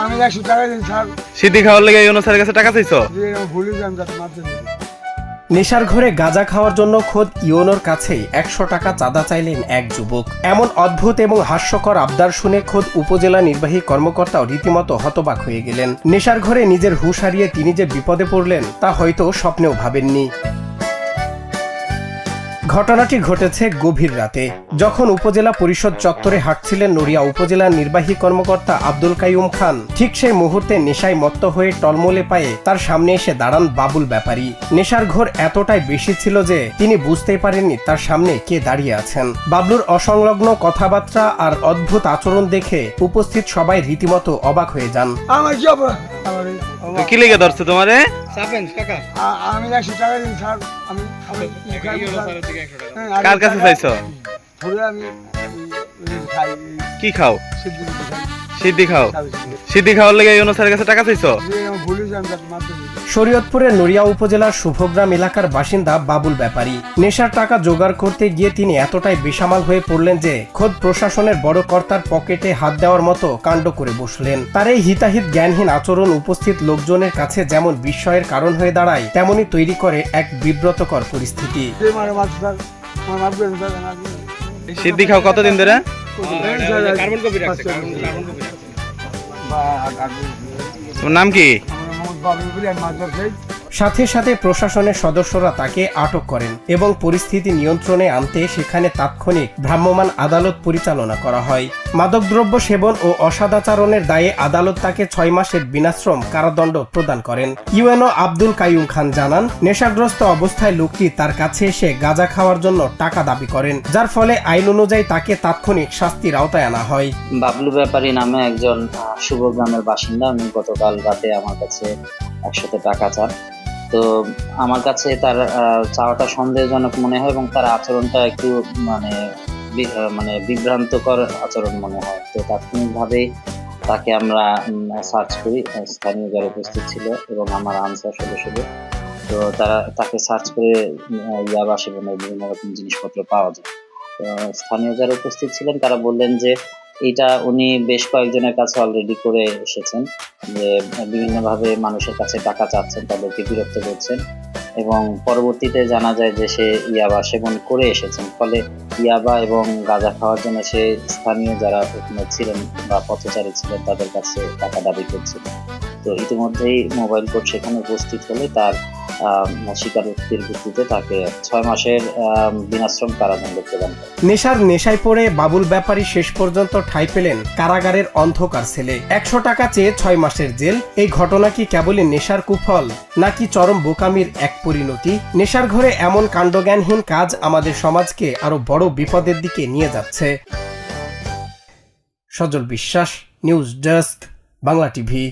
আমি 100 টাকা দিন স্যার। সিদ্ধি খাওয়ার লেগে ইউনুস স্যারের কাছে টাকা চাইছো? ভুলে যান যাতে মারতে দিন। নেশার ঘরে গাঁজা খাওয়ার জন্য খোদ ইউনোর কাছেই 100 টাকা চাঁদা চাইলেন এক যুবক। এমন অদ্ভুত এবং হাস্যকর আবদার শুনে খোদ উপজেলা নির্বাহী কর্মকর্তাও রীতিমতো হতবাক হয়ে গেলেন। নেশার ঘরে নিজের হুঁশ হারিয়ে তিনি যে বিপদে পড়লেন তা হয়তো স্বপ্নেও ভাবেননি। ঘটনাটি ঘটেছে গভীর রাতে, যখন উপজেলা পরিষদ চত্বরে হাঁটছিলেন নড়িয়া উপজেলার নির্বাহী কর্মকর্তা আব্দুল কাইয়ুম খান। ঠিক সেই মুহূর্তে নেশায় মত্ত হয়ে টলমলে পায়ে তার সামনে এসে দাঁড়ান বাবুল ব্যাপারী। নেশার ঘোর এতটাই বেশি ছিল যে তিনি বুঝতেই পারেননি তার সামনে কে দাঁড়িয়ে আছেন। বাবলুর অসংলগ্ন কথাবার্তা আর অদ্ভুত আচরণ দেখে উপস্থিত সবাই রীতিমতো অবাক হয়ে যান। আমার কি অপরাধ? কি লেগে ধরছে তোমারে? আমি 100 টাকা দিন স্যার। আমি কার কাছে চাইছো? আমি খাই। কি খাও? সিদ্ধি খাই। সিদ্ধি খাও? সিদ্ধি খাওয়ার লেগে ইউনুস স্যারের কাছে টাকা চাইছো? ভুলে যান যাতে মারতে দিন। শরীয়তপুরের নড়িয়া উপজেলার শুভগ্রাম এলাকার বাসিন্দা বাবুল ব্যাপারী। নেশার টাকা জোগাড় করতে গিয়ে তিনি এতটাই বেসামাল হয়ে পড়লেন যে খোদ প্রশাসনের বড় কর্তার পকেটে হাত দেওয়ার মতো কাণ্ড করে বসলেন। তার এই হিতাহিত জ্ঞানহীন আচরণ উপস্থিত লোকজনের কাছে যেমন বিস্ময়ের কারণ হয়ে দাঁড়ায়, তেমনি তৈরি করে এক বিব্রতকর পরিস্থিতি। সিদ্ধি খাও কতদিন ধরে? তোমার নাম কি? সাথে সাথে প্রশাসনের সদস্যরা তাকে আটক করেন এবং পরিস্থিতি নিয়ন্ত্রণে আনতে সেখানে তাৎক্ষণিক ভ্রাম্যমাণ আদালত পরিচালনা করা হয়। মাদকদ্রব্য সেবন ও অসদাচরণের দায়ে আদালত তাকে 6 মাসের বিনাশ্রম কারাদণ্ড প্রদান করেন। ইউএনও আব্দুল কাইয়ুম খান জানান, নেশাগ্রস্ত অবস্থায় লোকটি তার কাছে এসে গাঁজা খাওয়ার জন্য টাকা দাবি করেন, যার ফলে আইন অনুযায়ী তাকে তাৎক্ষণিক শাস্তির আওতায় আনা হয়। বাবলু ব্যাপারী নামে একজন শুভগ্রামের বাসিন্দা। আমি গতকাল রাতে আমার কাছে 100 টাকা চান। তো আমার কাছে তার চাওয়াটা সন্দেহজনক মনে হয় এবং তার আচরণটা একটু মানে বিভ্রান্তকর আচরণ মনে হয়। তো তাৎক্ষণিকভাবেই তাকে আমরা সার্চ করি। স্থানীয় যারা উপস্থিত ছিল এবং আমার আনসার সদস্যদের, তো তাকে সার্চ করে ইয়াবা সেবনের বিভিন্ন রকম জিনিসপত্র পাওয়া যায়। তো স্থানীয় যারা উপস্থিত ছিলেন তারা বললেন যে এটা উনি বেশ কয়েকজনের কাছে অলরেডি করে এসেছেন, যে বিভিন্নভাবে মানুষের কাছে টাকা চাচ্ছেন, তাদেরকে বিরক্ত করছেন এবং পরবর্তীতে জানা যায় যে সে ইয়াবা সেবন করে এসেছেন। ফলে ইয়াবা এবং গাঁজা খাওয়ার জন্য সে স্থানীয় যারা ওখানে ছিলেন বা পথচারী ছিলেন তাদের কাছে টাকা দাবি করছিল। তো ইতিমধ্যেই মোবাইল কোর্ট সেখানে উপস্থিত হলে তার স্বীকারোক্তির ভিত্তিতে তাকে 6 মাসের বিনাশ্রম কারাদণ্ড প্রদান করে। নেশার নেশায় পড়ে বাবুল ব্যাপারী শেষ পর্যন্ত ঠাঁই পেলেন কারাগারের অন্ধকার সেলে। 100 টাকা চেয়ে 6 মাসের জেল। এই ঘটনা কি কেবলই নেশার কুফল, নাকি চরম বোকামির এক পরিণতি? নেশার ঘরে এমন কাণ্ডজ্ঞানহীন কাজ আমাদের সমাজকে আরো বড় বিপদের দিকে নিয়ে যাচ্ছে। সজল বিশ্বাস, নিউজ ডেস্ক, বাংলা টিভি।